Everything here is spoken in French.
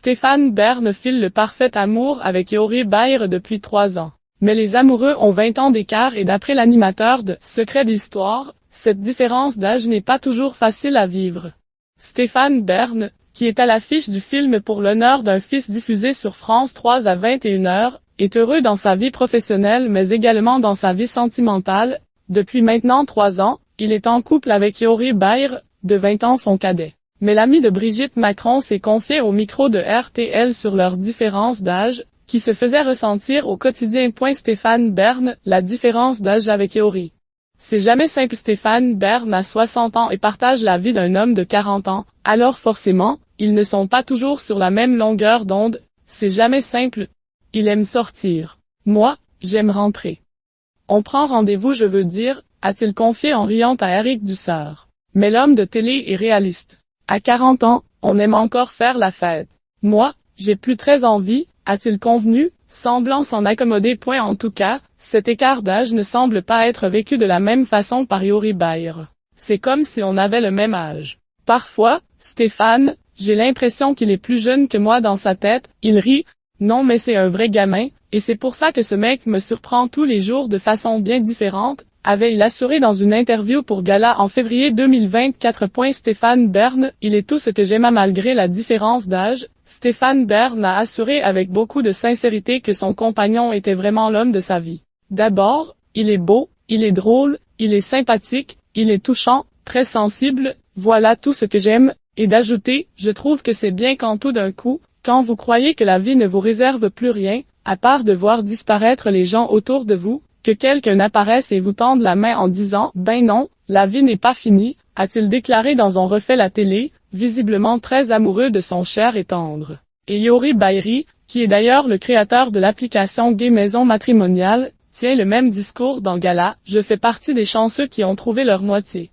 Stéphane Bern file le parfait amour avec Yori Bayre depuis 3 ans. Mais les amoureux ont 20 ans d'écart et d'après l'animateur de Secret d'Histoire, cette différence d'âge n'est pas toujours facile à vivre. Stéphane Bern, qui est à l'affiche du film Pour l'honneur d'un fils diffusé sur France 3 à 21h, est heureux dans sa vie professionnelle mais également dans sa vie sentimentale. Depuis maintenant 3 ans, il est en couple avec Yori Bayre, de 20 ans son cadet. Mais l'ami de Brigitte Macron s'est confié au micro de RTL sur leur différence d'âge, qui se faisait ressentir au quotidien. Stéphane Bern, la différence d'âge avec Yori. C'est jamais simple. Stéphane Bern a 60 ans et partage la vie d'un homme de 40 ans, alors forcément, ils ne sont pas toujours sur la même longueur d'onde, c'est jamais simple. Il aime sortir. Moi, j'aime rentrer. On prend rendez-vous je veux dire, a-t-il confié en riant à Éric Dussart. Mais l'homme de télé est réaliste. À 40 ans, on aime encore faire la fête. Moi, j'ai plus très envie, a-t-il convenu, semblant s'en accommoder. En tout cas, cet écart d'âge ne semble pas être vécu de la même façon par Yori Bayre. C'est comme si on avait le même âge. Parfois, Stéphane, j'ai l'impression qu'il est plus jeune que moi dans sa tête, il rit. Non mais c'est un vrai gamin, et c'est pour ça que ce mec me surprend tous les jours de façon bien différente, avait-il assuré dans une interview pour Gala en février 2024. Stéphane Bern, il est tout ce que j'aime malgré la différence d'âge. Stéphane Bern a assuré avec beaucoup de sincérité que son compagnon était vraiment l'homme de sa vie. D'abord, il est beau, il est drôle, il est sympathique, il est touchant, très sensible, voilà tout ce que j'aime, et d'ajouter, je trouve que c'est bien quand tout d'un coup, quand vous croyez que la vie ne vous réserve plus rien, à part de voir disparaître les gens autour de vous, que quelqu'un apparaisse et vous tende la main en disant « Ben non, la vie n'est pas finie », a-t-il déclaré dans On refait la télé, visiblement très amoureux de son cher et tendre. Et Yori Bayre, qui est d'ailleurs le créateur de l'application Gay Maison Matrimoniale, tient le même discours dans Gala « Je fais partie des chanceux qui ont trouvé leur moitié ».